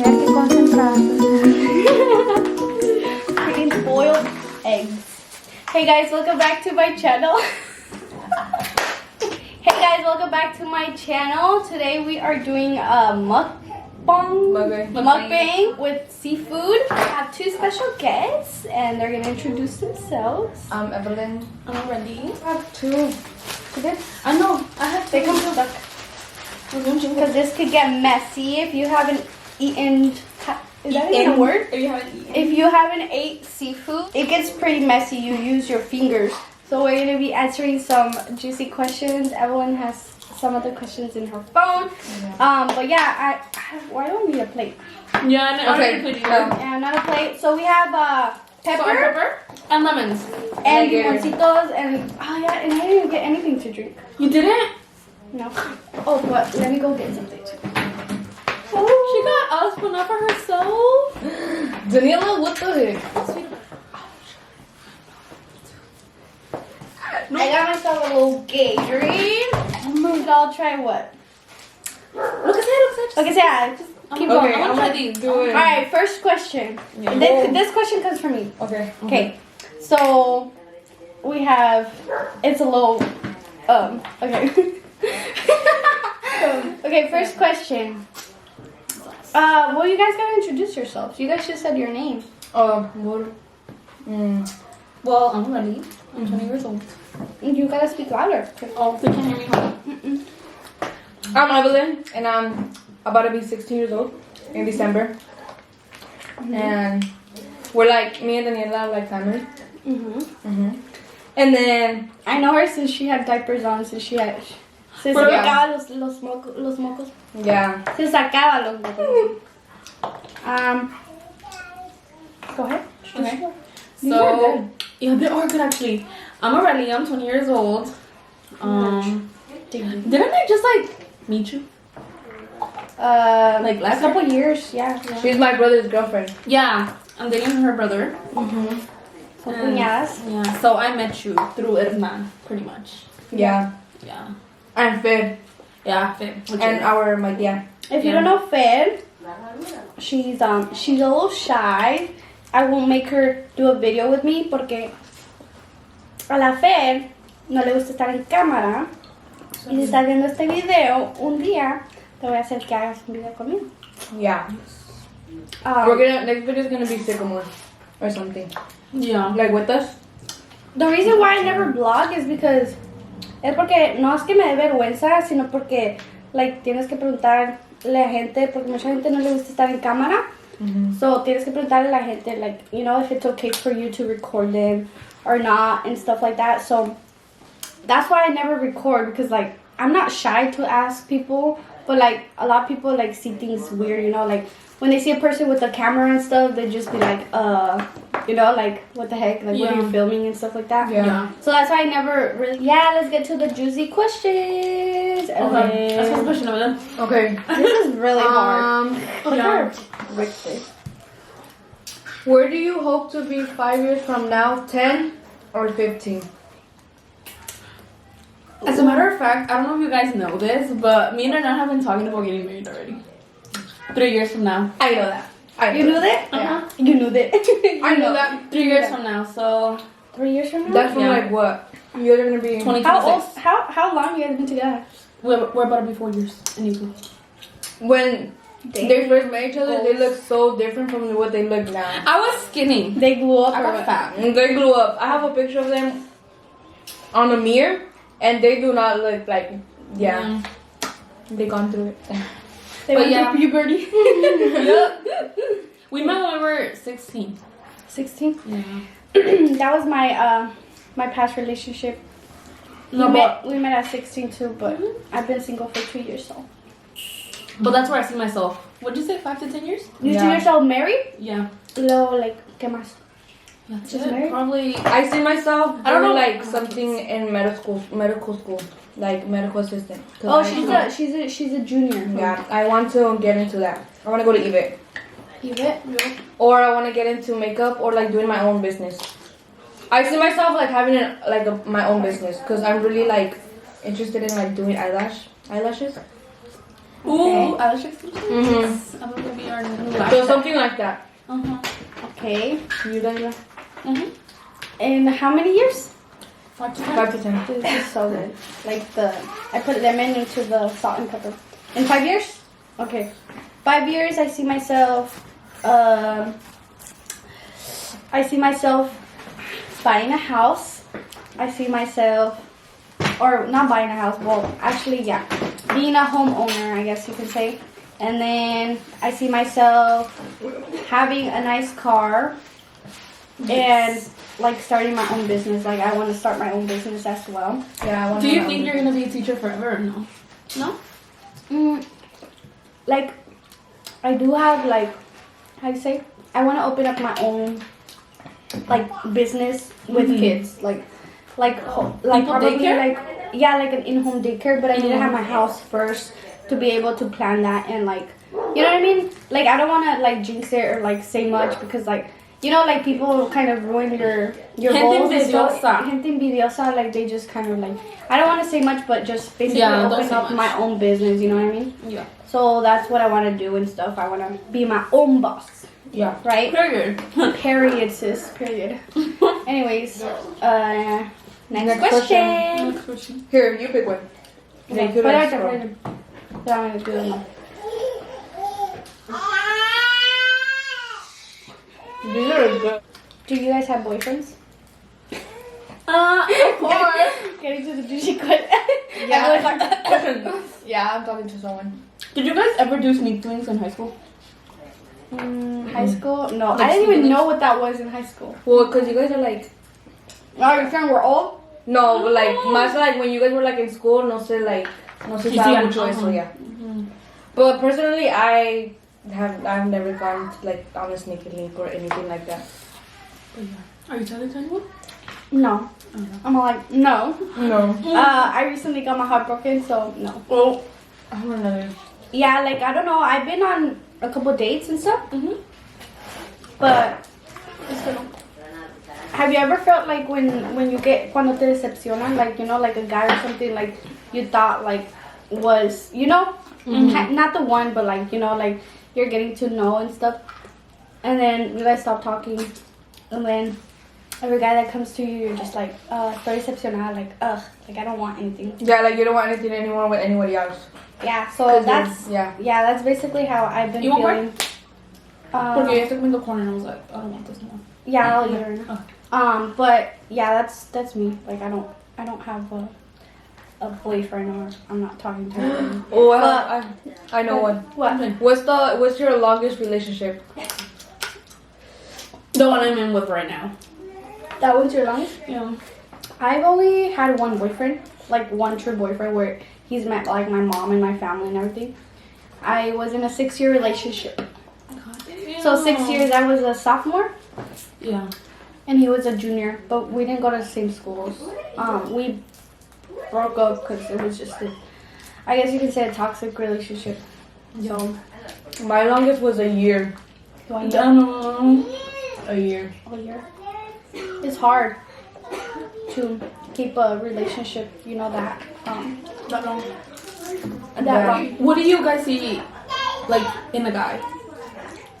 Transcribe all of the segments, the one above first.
Mira qué concentrada. Freaking boiled eggs. Hey guys, welcome back to my channel. Hey guys, welcome back to my channel. Today we are doing a mukbang with seafood. I have two special guests and they're gonna introduce themselves. I'm Evelyn. I'm ready. I have two. I know. I have to. They come stuck. Because this could get messy if you haven't eaten. Is that even a word? If you haven't ate seafood, it gets pretty messy. You use your fingers. So we're gonna be answering some juicy questions. Evelyn has some other questions in her phone. Yeah. But yeah, why don't we need a plate? Yeah, okay. Yeah, not a plate. So we have pepper and lemons and limoncitos and yeah, and I didn't even get anything to drink. You didn't? No. Oh, but let me go get something. Oh, she got us one up for herself. Daniela, what the heck? I got myself a little Gatorade. I'll try what? Look at that. Okay, so yeah, just keep going. I'm gonna try these. Do it. Alright, first question. Yeah. This question comes from me. Okay. Okay. So we have it's a little okay. Okay, first question. Well, you guys gotta introduce yourselves. You guys just said your name. Well, I'm ready. I'm 20 years old. You gotta speak louder. Oh, they can't hear me. I'm Evelyn, and I'm about to be 16 years old in December. And we're like, me and Daniela are like family. And then I know her since she had diapers on, since se sacaba los mocos. Yeah. Se sacaba los mocos. Go ahead. Okay. So, yeah, they are good actually. I'm Aurelia, I'm 20 years old. Didn't I just like meet you? Like last couple years, yeah. She's my brother's girlfriend. Yeah, I'm dating her brother. Yeah, so I met you through Herman, pretty much. Yeah. And Fed. Yeah, Fed. And my tia. If you don't know Fed, she's a little shy. I won't make her do a video with me porque a la Fed no le gusta estar en cámara. Y si estás viendo este video, un día te voy a hacer que hagas un video conmigo. Yeah. Next video is gonna be Sycamore or something. Yeah. Like with us. The reason why I never vlog is because es porque no es que me dé vergüenza, sino porque like tienes que preguntarle a gente, porque mucha gente no le gusta estar en cámara. So tienes que preguntarle a la gente, like, you know, if it's okay for you to record them or not and stuff like that. So that's why I never record, because like I'm not shy to ask people, but like a lot of people like see things weird, you know, like when they see a person with a camera and stuff, they just be like, you know, like what the heck, like what are you filming and stuff like that. Yeah. So that's why I never really. Yeah, let's get to the juicy questions. Okay. That's the question of them. Okay. This is really hard. Where do you hope to be 5 years from now? 10 or 15? As a matter of fact, I don't know if you guys know this, but me and Arnett have been talking about getting married already. 3 years from now. I know that. You knew that? Yeah. You knew that. I know that. 3 years from now, so... 3 years from now? That's from like what? You're gonna be... 2026. How long you guys been together? We're about to be 4 years in April. When they first met each other, they look so different from what they look now. I was skinny. They grew up. I got fat. They grew up. I have a picture of them on a mirror, and they do not look like, they gone through it. They went through puberty. We met when we were 16. 16? Yeah. That was my past relationship. We met at 16 too, but I've been single for 2 years, so. But that's where I see myself. What'd you say, 5 to 10 years? You see yourself married? Yeah. Luego, like, ¿qué más? That's just married? Probably. I see myself doing like something in medical school, like medical assistant. Oh, she's a junior. Yeah, I want to get into that. I want to go to EVIT. EVIT? Or I want to get into makeup or like doing my own business. I see myself like having my own business because I'm really like interested in like doing eyelashes. Ooh, eyelash extensions. Mhm. I'm gonna be our new lash. So something like that. Okay. You Daniela? In how many years? 5 to 10. 5 to 10. This is so good. Like I put lemon into the salt and pepper. In 5 years? Okay. 5 years, I see myself buying a house. I see myself, or not buying a house, well, actually, yeah, being a homeowner, I guess you can say. And then I see myself having a nice car and like starting my own business. Like I want to start my own business as well. Yeah, I want Do you think you're gonna be a teacher forever or no? No? Like I do have like, how do you say? I want to open up my own like business with kids, like probably daycare? like like an in-home daycare. But I need to have my house first to be able to plan that and like, you know what I mean? Like I don't want to like jinx it or like say much because like, you know, like people kind of ruin your Gente goals and stuff. envidiosa. Gente envidiosa, like they just kind of like, I don't want to say much, but just basically don't open say up much. my own business. You know what I mean? Yeah. So that's what I want to do and stuff. I want to be my own boss. Yeah. Right? Period. Period, sis. Period. Anyways, next Next question. Next question. Here, you pick one. Okay, you put it like right scroll. there. But I'm gonna do it now. These are good. Do you guys have boyfriends? Of course. Getting to the douchey question. Yeah. Yeah, I'm talking to someone. Did you guys ever do sneak twins in high school? High school? No, Like I didn't even students? know what that was in high school. Well, because you guys are like, Oh, you're saying we're old? no, like, más like when you guys were like in school, no se sabe mucho eso, yeah. But personally, I've never gone to, like, on a sneaky link or anything like that. Are you telling anyone? No. I'm like, no. No. I recently got my heart broken, so no. Oh. I don't know. Yeah, like, I don't know. I've been on a couple dates and stuff. But, have you ever felt like when you get, cuando te decepcionan, like, you know, like a guy or something, like, you thought, like, was, you know, not the one, but, like, you know, like, you're getting to know and stuff. And then you guys stop talking. And then every guy that comes to you, you're just like, estoy decepcionada, like, ugh, like, I don't want anything. Yeah, like, you don't want anything anymore with anybody else. Yeah, so that's, yeah. that's basically how I've been You want feeling. Porque yo took me in the corner and I was like, I don't want this more. Yeah, I'll eat her now. But yeah, that's me. Like I don't have a boyfriend or I'm not talking to him. Oh, I know one. What? What's your longest relationship? The one I'm in with right now. That was your longest? Yeah. I've only had one boyfriend, like one true boyfriend where he's met like my mom and my family and everything. I was in a 6-year relationship. So 6 years I was a sophomore. Yeah. And he was a junior, but we didn't go to the same schools. We broke up because it was just I guess you can say a toxic relationship. So, My longest was a year. I don't know. A year. a year. It's hard to keep a relationship, you know, that That long. that long. What do you guys see, like, in a guy?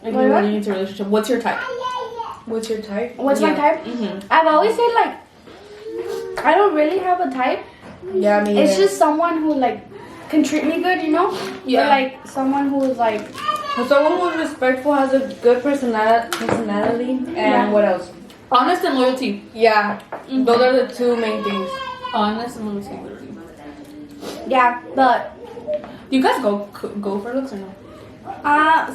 Like, What? you're running into a relationship. What's your type? What's your type? What's my type? I've always said like I don't really have a type. Yeah, I mean, It's just someone who like can treat me good, you know? Yeah. Or like someone who is like someone who's respectful, has a good personality, and Yeah. what else? Honest and loyalty. Yeah, those are the two main things. Honest and loyalty. yeah, but Do you guys go for looks or no?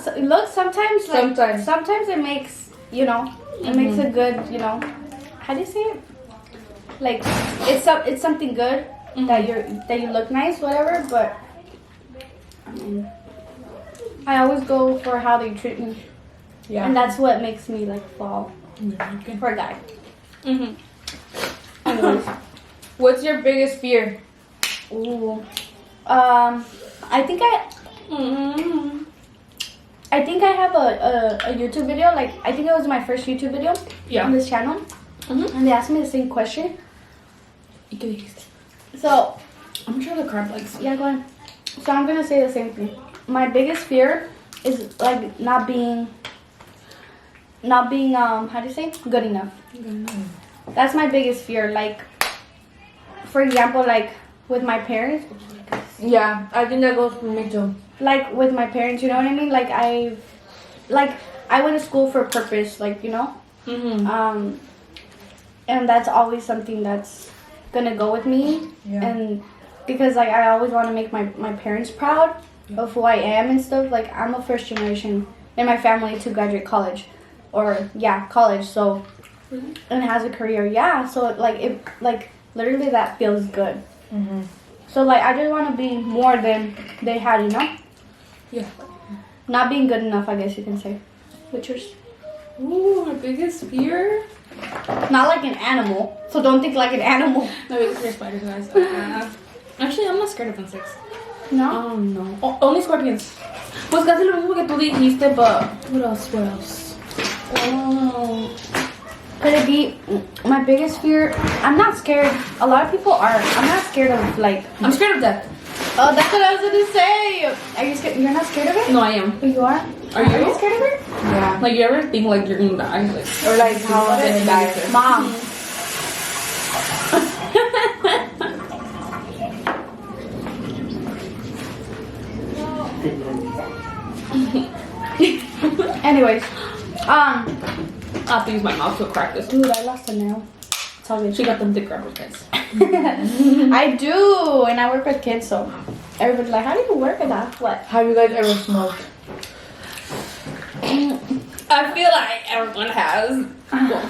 so, look, sometimes like Sometimes. it makes, you know, it makes a good, you know, how do you say it? Like it's something good that you look nice, whatever, but I mean I always go for how they treat me. Yeah. And that's what makes me like fall for a guy. Anyways. What's your biggest fear? Ooh. I think I have a YouTube video, like I think it was my first YouTube video on this channel. And they asked me the same question. So I'm sure the crab likes. yeah, go ahead. So I'm gonna say the same thing. my biggest fear is like not being how do you say, good enough. That's my biggest fear. Like, for example, like with my parents. Yeah, I think that goes for me too. Like with my parents, you know what I mean? Like I went to school for a purpose, like, you know. And that's always something that's gonna go with me. Yeah. And because like I always want to make my parents proud of who I am and stuff. Like, I'm a first generation in my family to graduate college, or college. So and has a career. Yeah. So like it, like literally that feels good. So like I just want to be more than they had, you know. Yeah. Not being good enough, I guess you can say. What's yours? Ooh, my biggest fear? Not like an animal. So don't think like an animal. My biggest fear is spiders, guys. Actually, I'm not scared of insects. No? No. Only scorpions. Pues casi lo mismo que tú dijiste, but what else? What else? Oh. Could it be my biggest fear? I'm not scared. A lot of people are. I'm not scared of like. I'm scared of death. Oh, that's what I was gonna say. Are you scared? You're not scared of it? No, I am. But you are? Are you? scared of it? Yeah. Like, you ever think like you're gonna die? Like, Or like how they die. Mom. Anyways, I have to use my mouth to crack this. dude, I lost a nail. It's all good. She got them dick grabbers, guys. I do, and I work with kids, so everybody's like, "How do you work with that?" What? Have you guys ever smoked? I feel like everyone has.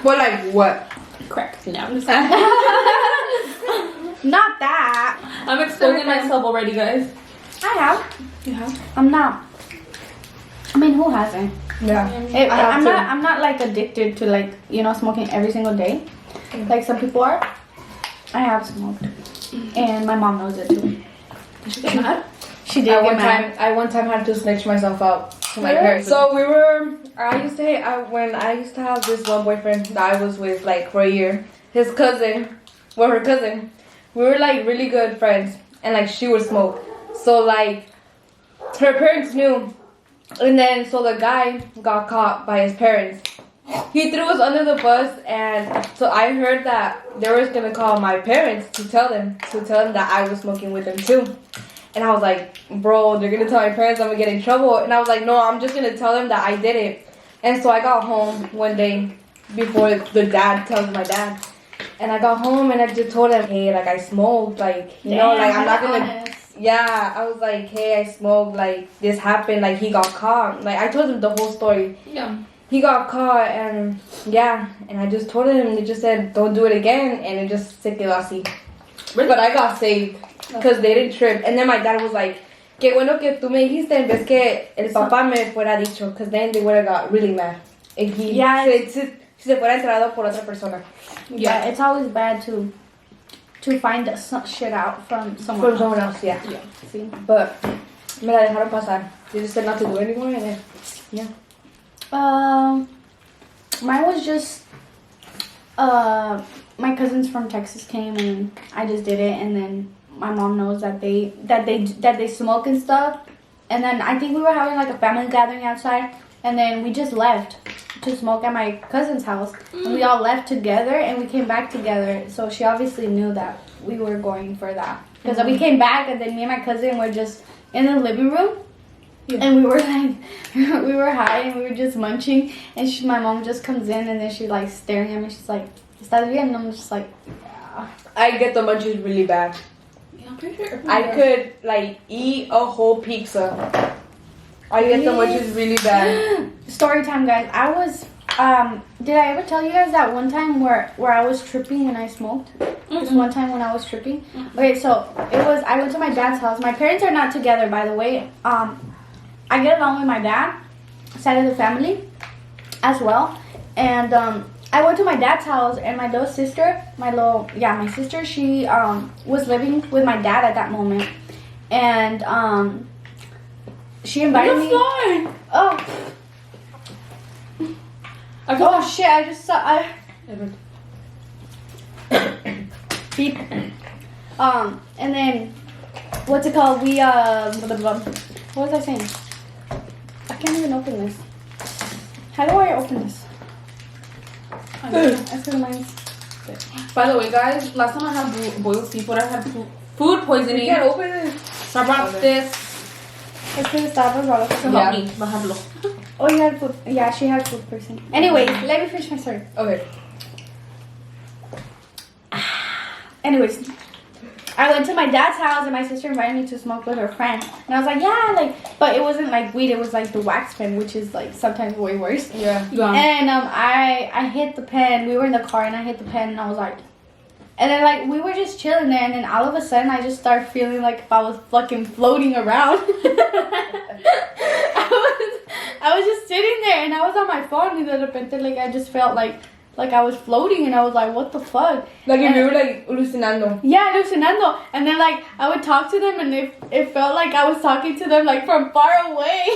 But like what? Crack. No, I'm just Not that. I'm exposing myself already, guys. I have. You have? I'm not. I mean, who hasn't? Yeah. I'm not like addicted to like, you know, smoking every single day, like some people are. I have smoked, and my mom knows it too. Did she get mad? She did get mad. I one time had to snitch myself out to my Really? parents. So I used to have this one boyfriend that I was with like for a year. Her cousin, we were like really good friends, and like she would smoke. So like her parents knew, and then so the guy got caught by his parents. He threw us under the bus, and so I heard that they were gonna call my parents to tell them that I was smoking with them too. And I was like, bro, they're gonna tell my parents I'm gonna get in trouble. And I was like, no, I'm just gonna tell them that I did it. And so I got home one day before the dad tells my dad. And I got home and I just told him, hey, like I smoked, like, you know, like I'm not gonna. Honest. Yeah, I was like, hey, I smoked, like this happened, like he got caught. Like I told him the whole story. Yeah. He got caught, and yeah, and I just told him, and he just said, don't do it again, and it just se quedó así. Really? But I got saved, because they didn't trip. And then my dad was like, qué bueno que tú me dijiste, en vez que el papá me fuera dicho, because then they would have got really mad. And he si se fuera enterado por otra persona. Yeah, it's always bad to find some shit out from someone. From someone else, yeah. See? But me la dejaron pasar. They just said not to do it anymore, and then, yeah. Mine was just my cousins from Texas came and I just did it, and then my mom knows that they smoke and stuff, and then I think we were having like a family gathering outside, and then we just left to smoke at my cousin's house, and we all left together and we came back together, so she obviously knew that we were going for that, because we came back and then me and my cousin were just in the living room. Yeah. And we were like, we were high and we were just munching, and my mom just comes in and then she's like staring at me. She's like, "Estás bien?" And I'm just like, yeah. I get the munchies really bad. Yeah, I'm pretty sure. I could like eat a whole pizza. I get the munchies really bad. Story time, guys. I was, did I ever tell you guys that one time where I was tripping when I smoked? Just one time when I was tripping. Okay, so I went to my dad's house. My parents are not together, by the way. I get along with my dad, side of the family, as well. And I went to my dad's house, and my little sister, my sister, she was living with my dad at that moment, and she invited me. Oh. Oh shit! I just saw. Beep. And then, what's it called? We blah, blah, blah. What was I saying? I can't even open this. How do I open this? That's because mine's... By the way, guys, last time I had boiled seafood, I had food poisoning. You can't open it. So I brought this It's because estaba malo. to help me. Bajarlo. Oh, you had food. Yeah, she had food person. Anyways, let me finish my story. Okay. Anyways, I went to my dad's house and my sister invited me to smoke with her friend. And I was like, yeah, like, but it wasn't like weed, it was like the wax pen, which is like sometimes way worse. Yeah. And I hit the pen. We were in the car and I hit the pen and I was like, and then like we were just chilling there and then all of a sudden I just started feeling like if I was fucking floating around. I was just sitting there and I was on my phone and de repente like I just felt like I was floating and I was like, what the fuck? Like if And- you were like hallucinando. Yeah, alucinando. And then like I would talk to them and it felt like I was talking to them like from far away.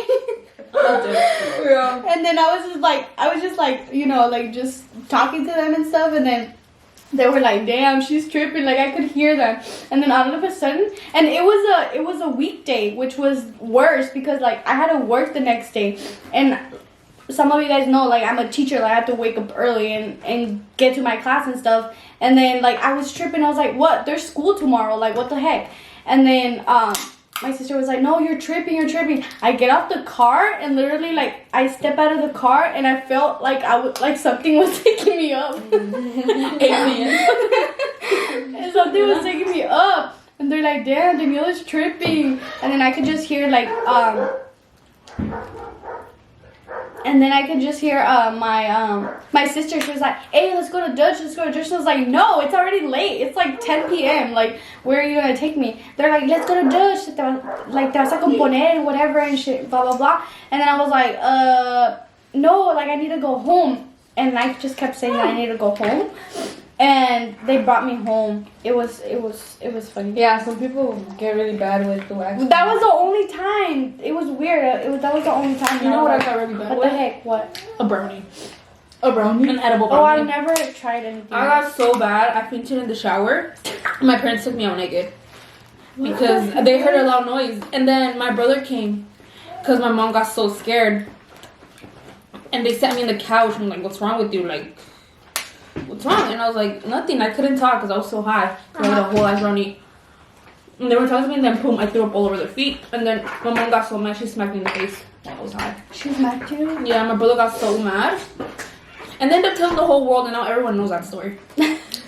Yeah. And then I was just like, you know, like just talking to them and stuff and then they were like, damn, she's tripping. Like I could hear them. And then all of a sudden, and it was a weekday, which was worse because like I had to work the next day. And some of you guys know, like I'm a teacher, like I have to wake up early and get to my class and stuff. And then like I was tripping. I was like, what? There's school tomorrow. Like what the heck? And then my sister was like, no, you're tripping. I get off the car and literally like I step out of the car and I felt like like something was taking me up. Alien. And something was taking me up. And they're like, damn, Daniela's tripping. And then I could just hear like and then I could just hear my sister, she was like, hey, let's go to Dutch. I was like, no, it's already late. It's like 10 p.m. Like, where are you going to take me? They're like, let's go to Dutch. Like, te vas a componer and whatever and shit, blah, blah, blah. And then I was like, no, like, I need to go home. And I just kept saying that I need to go home. And they brought me home. It was funny. Yeah, some people get really bad with the wax. That was the only time. It was weird. That was the only time. You know what I got really bad What with? the heck? What? A brownie. A brownie? An edible Oh, brownie. I've never tried anything. I got so bad, I fainted in the shower. My parents took me out naked because they heard a loud noise. And then my brother came because my mom got so scared. And they sat me in the couch and like, what's wrong with you? Like, what's wrong? And I was like, nothing. I couldn't talk because I was so high. I had a whole ass brownie. And they were talking to me and then boom, I threw up all over their feet. And then my mom got so mad, she smacked me in the face while I was high. She smacked you? Yeah, my brother got so mad. And then they told the whole world and now everyone knows that story.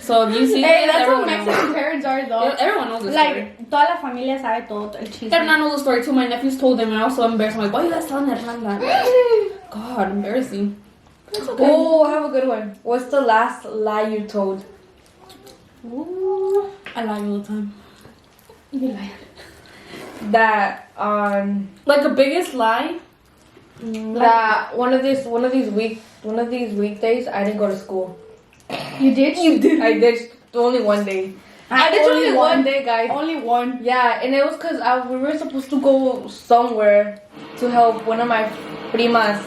So you see, Hey, that's what everyone Mexican knows. parents are though. Yeah, everyone knows the story. Like, toda la familia sabe todo el chisme. Hernan knows the story too. My nephews told them and I was so embarrassed. I'm like, why are you guys telling Hernan that? God, embarrassing. It's okay. Oh, I have a good one. What's the last lie you told? Ooh, I lie all the time. You lie. That Like the biggest lie? that one of these weekdays I didn't go to school. You did? You did. I did only one day. I did only one day, guys. Only one. Yeah, and it was because we were supposed to go somewhere to help one of my primas,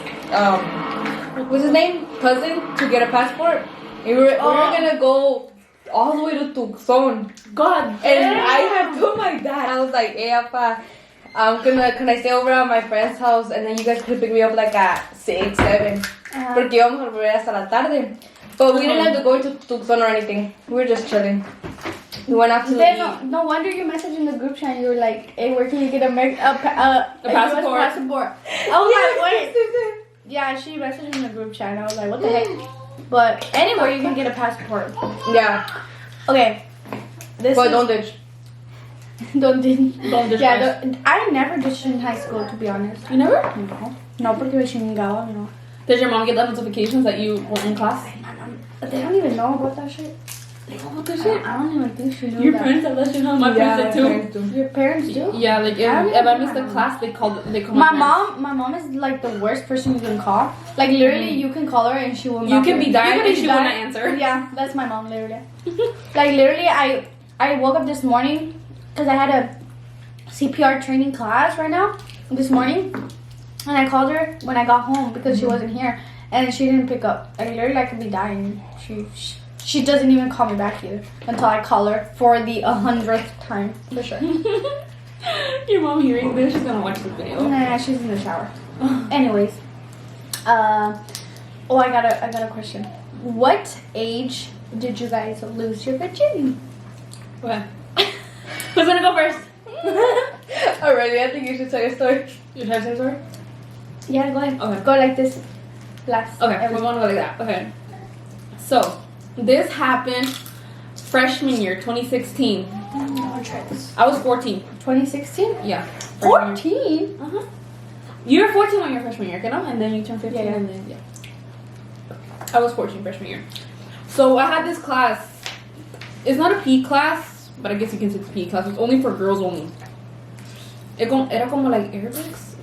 what's his name? Cousin, to get a passport. And we were gonna go all the way to Tucson. God. And I had told my dad, I was like, hey, Appa, can I stay over at my friend's house? And then you guys could pick me up like at 6, 7. Porque íbamos a volver hasta la tarde. But we didn't have to go to Tucson or anything. We were just chilling. We went out to Then no wonder you messaged in the group chat and you were like, hey, where can you get a passport? US passport? I was like, wait. Yeah, she messaged in the group chat and I was like, what the heck? But anywhere you can get a passport. Yeah, Okay. but don't ditch. Don't ditch. Yeah, I never ditched in high school, to be honest. You never? No, porque me chingaba, no. Did your mom get the notifications that you were in class? They don't even know about that shit. They know about this shit? I don't even think she knew Your that. parents have that shit, huh? My parents did too. Your parents do? Yeah, like if I missed the class, they call My mom is like the worst person you can call. Like literally, you can call her and she will. You can be dying and she will not dying. answer. Yeah, that's my mom literally. Like literally, I woke up this morning because I had a CPR training class right now this morning, and I called her when I got home because she wasn't here and she didn't pick up. Like literally, I could be dying. She doesn't even call me back either until I call her for the 100th time for sure. Your mom hearing this, she's gonna watch the video. Nah, she's in the shower. Anyways, I got a question. What age did you guys lose your virginity? Okay. Who's gonna go first? Already, I think you should tell your story. You try to say a story? Yeah, go ahead. Okay. Go like this. Last. Okay, we're gonna go like that. Okay. So, this happened freshman year, 2016. I'll try this. I was 14. 2016. Yeah. 14. Uh huh. You were 14 on your freshman year, you know? And then you turned 15. Yeah. And then, yeah. I was 14 freshman year. So I had this class. It's not a PE class, but I guess you can say it's a PE class. It's only for girls only. Era como like aerobics.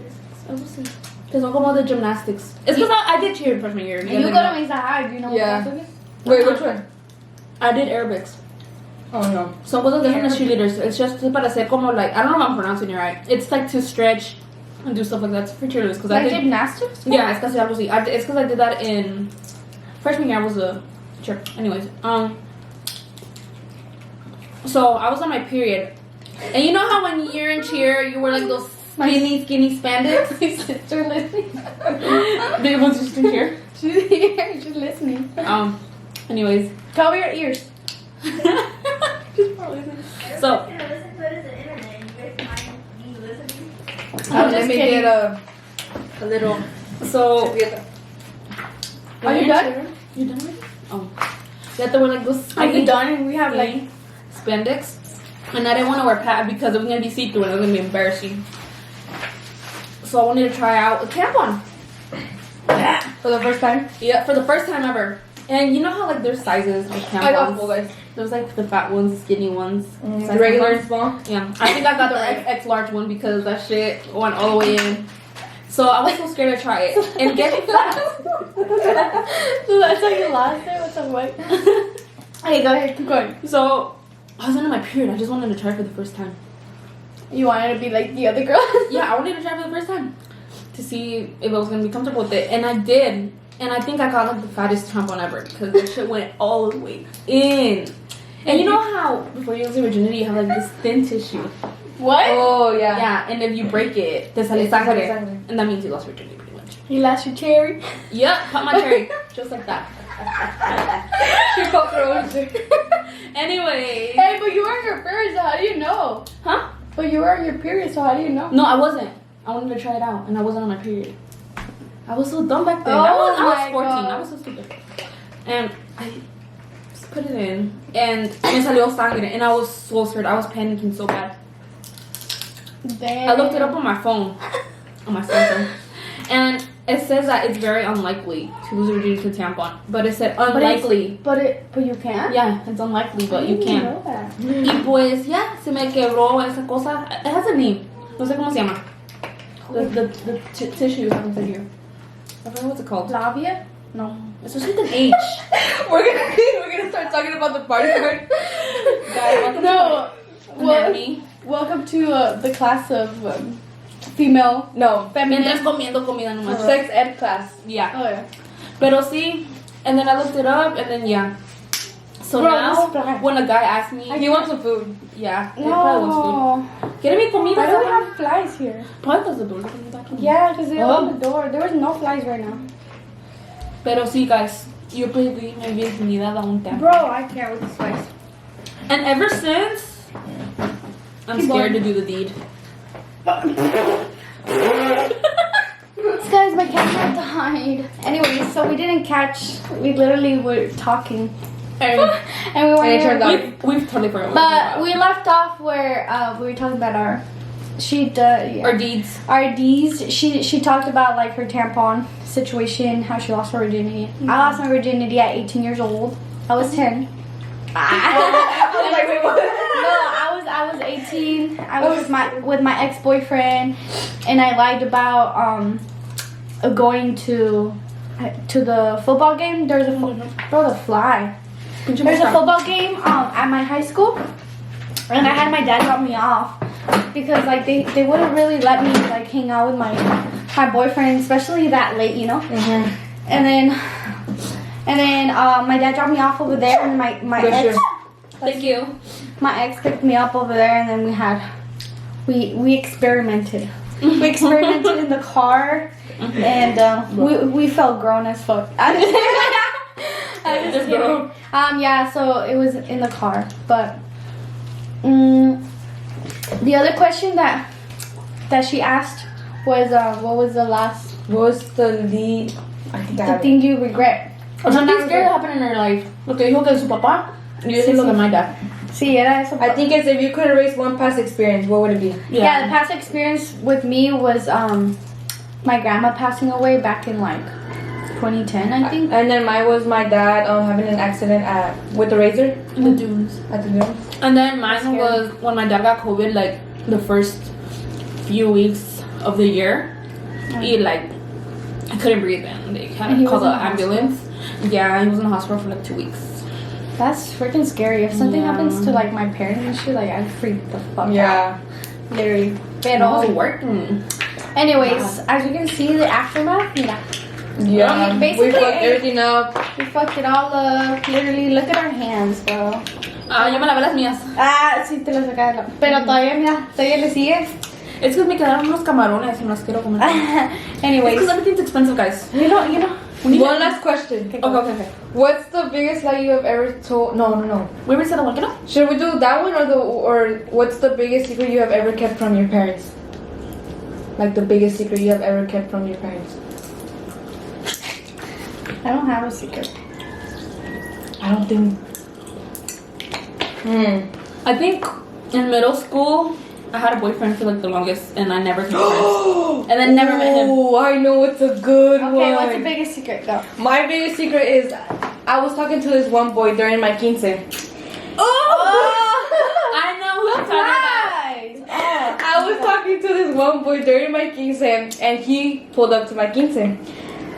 I was saying. Because I'm como the gymnastics. It's because I did cheer in freshman year. And you go to Mesa High. Do you know Yeah. what that's? Wait, which one? I did aerobics. Oh no. Son cosas que hacen las cheerleaders. It's just para hacer como like, I don't know if I'm pronouncing it right. It's like to stretch and do stuff like that. It's for cheerleaders. Because I Like did. gymnastics? Yeah, it's casi algo así. It's because I did that in freshman year. I was a cheer. Anyways, so I was on my period, and you know how when you're in cheer, you wear like those skinny spandex. My sister listening. They was just in here. She's here. She's listening. Anyways, Cover your ears. she's probably listening. So Let me kidding. get a little. so. Are you done? You done already? Oh. You have to wear like those Are you skinny done? We have like. spandex. And I didn't want to wear pad because it was going to be see-through and it was going to be embarrassing. So I wanted to try out a tampon. For the first time? Yeah, for the first time ever. And you know how like there's sizes of tampons? I got full guys. There's like the fat ones, the skinny ones. Size Regular tampons. and small? Yeah. I think I got the X large one because that shit went all the way in. So I was so scared to try it. And get fat. So that's how you lost it? What the fuck? Okay, go ahead. Keep going. So I was under my period. I just wanted to try for the first time. You wanted to be like the other girl? Yeah, I wanted to try for the first time to see if I was gonna be comfortable with it, and I did. And I think I got like the fattest tampon ever because that shit went all the way in. And you know how before you lose your virginity, you have like this thin tissue. What? Oh, yeah. Yeah, and if you break it, te sale Te sale sangre, sangre. and that means you lost virginity pretty much. You lost your cherry? Yep, pop my cherry, just like that. She popped her own shit. Anyway, Hey, but you were on your period, so how do you know? huh? But you were on your period, so how do you know? No, I wasn't. I wanted to try it out, and I wasn't on my period. I was so dumb back then. I Oh was my 14. God. I was so stupid. And I just put it in, and me salió sangre, and I was so scared. I was panicking so bad. Damn. I looked it up on my phone, on my Samsung, and it says that it's very unlikely to lose virginity to tampon. But it said unlikely. But you can? Yeah, it's unlikely, but you I didn't can. know that. Y pues, ya, se me quebró esa cosa. It has a name. No sé cómo se llama. The tissue happens in here. I don't know what's it called. Flavia? No. It's just with an H. We're gonna start talking about the party part. Guys, welcome No. to anatomy. Welcome to the class of female No. Mientras feminine. comiendo comida nomás. Sex ed class. Yeah. Oh yeah. Pero sí, and then I looked it up, and then yeah. So Bro, now, this fly. when a guy asks me, He wants some food. yeah, it probably wants No. food. ¿Quiere mi comida? Why do we Sara? have flies here? Probably because the door is back in. Yeah, because they're Oh. on the door. There was no flies right now. Pero sí, guys, yo pedí mi virginidad a un tampon. Bro, I can't with these flies. And ever since, I'm Keep scared going. to do the deed. Guys, my camera died. Anyways, so we didn't catch. We literally were talking, And and we And it turned were. out- we've totally forgotten. But we left off where we were talking about our. our deeds. Our D's. She talked about like her tampon situation, how she lost her virginity. I lost my virginity at 18 years old. I was 10. I was like, wait, what? No, I was 18. I was with my ex-boyfriend, and I lied about going to the football game. There's a bro, the fly. There's a football game at my high school, and I had my dad drop me off because like they wouldn't really let me like hang out with my boyfriend, especially that late, you know. Mm-hmm. And then my dad dropped me off over there, and my Good ex shit. Thank you. my ex picked me up over there, and then we had we experimented. We experimented in the car, and we felt grown as fuck. I'm just kidding. Yeah, so it was in the car, but the other question that she asked was what was the last? What was the lead? I think The thing you regret. Or something scary happened in her life. Lo que dijo que su papá. Yo decía lo de my dad. Sí, era eso. I think it's if you could erase one past experience, what would it be? Yeah, the past experience with me was my grandma passing away back in like 2010, I think. And then mine was my dad having an accident with the razor. The dunes. At the dunes. And then mine was when my dad got COVID, like the first few weeks of the year. He like I couldn't breathe and they had to call the ambulance. Yeah, he was in the hospital for like 2 weeks. That's freaking scary. If something happens to like my parents and shit, like I'd freak the fuck out. Literally. I was working. Anyways, as you can see, the aftermath, mira. Yeah, basically, we fucked everything up. We fucked it all up. Literally, look at our hands, bro. Yo me lavé las mías. Sí, te lo sacaron. Pero todavía, mira, todavía le sigue. Es que me quedaron unos camarones y no los quiero comer. Anyways. Because everything's expensive, guys. You know. One last question. Okay. What's the biggest lie you have ever told? No. We already said the one, no? Should we do that one or what's the biggest secret you have ever kept from your parents? Like the biggest secret you have ever kept from your parents? I don't have a secret. I don't think. I think in middle school, I had a boyfriend for like the longest, and I never told friends, and then never met him. Oh, I know what's a good one. Okay, what's the biggest secret? Go. My biggest secret is I was talking to this one boy during my 15. I know who I'm talking about. I was talking to this one boy during my 15, and he pulled up to my 15.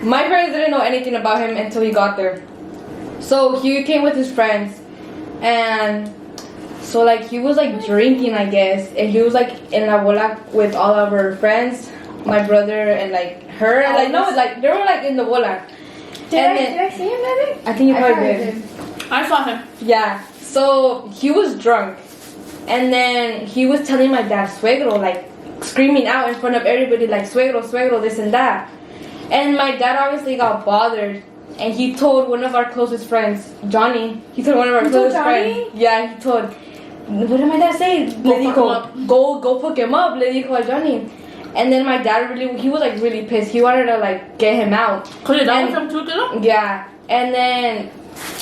My parents didn't know anything about him until he got there. So he came with his friends, and so like he was like drinking, I guess, and he was like in la bola with all of her friends, my brother and like her, and like no, like they were like in the bola. Did I see him maybe? I think you probably did. I saw him. Yeah. So he was drunk, and then he was telling my dad suegro, like screaming out in front of everybody, like suegro, suegro, this and that. And my dad obviously got bothered, and he told one of our closest friends, Johnny. He told one of our closest friends. Yeah, he told. What did my dad say? Go pick him up. Le dijo a Johnny. And then my dad he was like really pissed. He wanted to like get him out. Cause your dad was from too, yeah. And then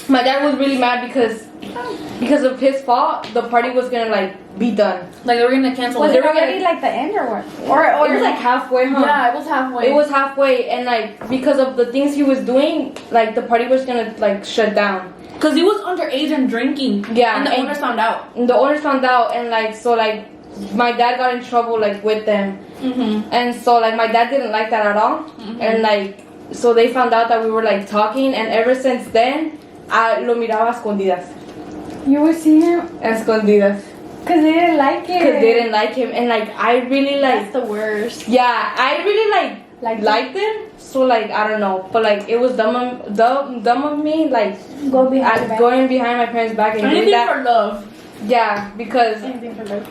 my dad was really mad because of his fault, the party was gonna like be done. Like they were gonna cancel. Was it already like the end or what? Or it was like halfway, huh? Yeah, it was halfway. It was halfway, and like because of the things he was doing, like the party was gonna like shut down. Cause he was underage and drinking. Yeah, and the owners found out. And the owners found out, and like so like my dad got in trouble like with them. And so like my dad didn't like that at all, and like so they found out that we were like talking, and ever since then, lo miraba a escondidas. You would see him? Escondidas. Cause they didn't like him. Cause they didn't like him, and like I really like. That's the worst. Yeah, I really liked him. So like I don't know, but like it was dumb of me, like going behind my parents' back and doing that for love. Yeah, because Anything for love.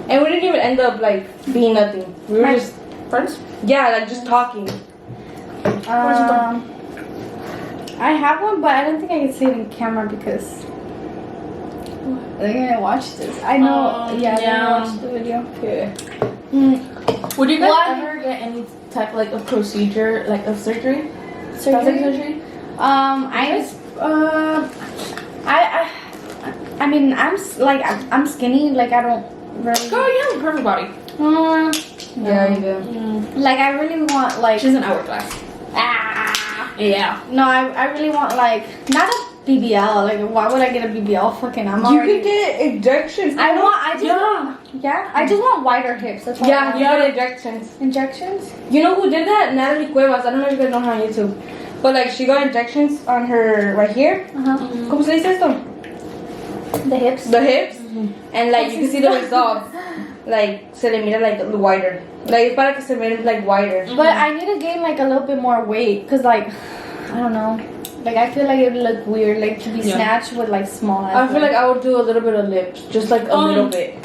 And we didn't even end up like being nothing. We were just friends. Yeah, like just talking. I have one, but I don't think I can see it in camera because they're gonna watch this. I know. They're gonna watch the video. Okay. Would you guys ever get any type like of procedure, like of surgery? Surgery? I mean, I'm skinny. Like I don't really. Girl, you have a perfect body. Yeah, you do. Like I really want like. She's an hourglass. Yeah. No, I really want like not a BBL. Like why would I get a BBL? Fucking I'm You already. could get injections. I just want wider hips. That's all I want. You get injections. Injections? You know who did that? Natalie Cuevas. I don't know if you guys know her on YouTube. But like she got injections on her right here. ¿Cómo se dice esto? The hips. The hips. And like you can see the results. Like se le mira like wider. Like it's para que se mire like wider. But I need to gain like a little bit more weight because like I don't know. Like I feel like it would look weird like to be snatched with like small ass. I feel like I would do a little bit of lips, just like a little bit.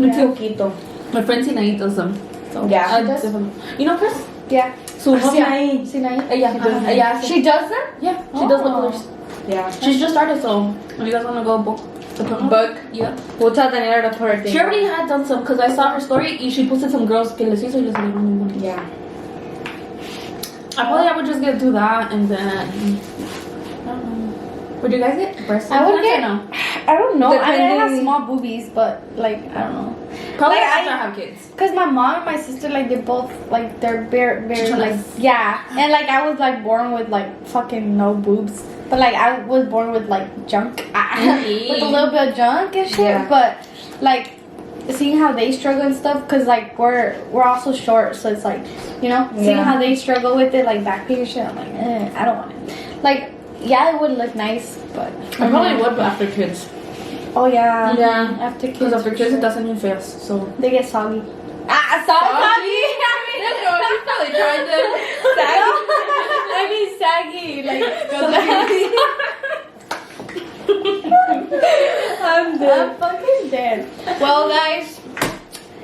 Antioquito. My friend Sinaí does them. So Yeah. I'd different. You know Chris? Yeah. Su novia. Sinaí. Yeah. She does them? Yeah, she does lip Oh. colors. Yeah. She's just started, so if you guys want to go book the program. Book. Yeah. We'll tell Daniela to put her thing. She already had done some because I saw her story and she posted some girls que les hizo y les salió muy bonito. Yeah. I would just get through that and then I don't know. Would you guys get breast I would implants get. or no? I don't know. I mean, I have Depending- small boobies, but like I don't know. Probably Like, after I- I have kids. Cause my mom and my sister like they both like they're very Chillers. like yeah, and like I was like born with like fucking no boobs, but like I was born with like junk with a little bit of junk and shit. Yeah. But like seeing how they struggle and stuff, cause like we're also short, so it's like you know seeing Yeah. how they struggle with it, like back pain and shit. I'm like I don't want it. Like yeah, it would look nice, but I probably would after kids. oh yeah Yeah. after kids Because after for kids sure. it doesn't even fast, so. They get soggy. She's probably trying to. I mean saggy, like I'm fucking dead. Well, guys,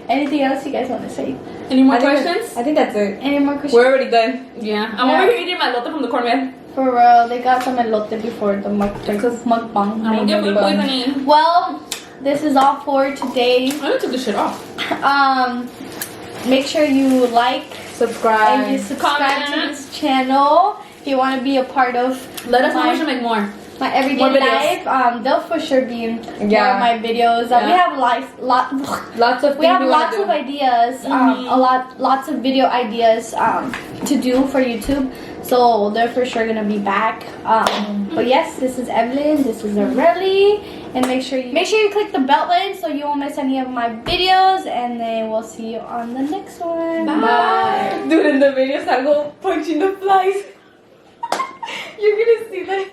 anything else you guys want to say? Any more I think questions? I think that's it. Any more questions? We're already done. Yeah. I'm Yeah. over here eating my lotte from the cornmeal. For real, they got some elote before the mukbang. I'm gonna get food poisoning. Well, this is all for today. I'm gonna take this shit off. Make sure you like Subscribe. and you subscribe to Comment. this channel if you want to be a part of Let us know my- we should make more. my everyday More videos. life. They'll for sure be in more Yeah. of my videos. We Yeah. have Lots of we have things wanna lots do. of ideas. Lots of video ideas to do for YouTube. So they're for sure gonna be back. But yes, this is Evelyn. This is Aurelie, and make sure you click the bell button so you won't miss any of my videos. And then we'll see you on the next one. Bye. Dude, in the videos I go punching the flies. You're gonna see that.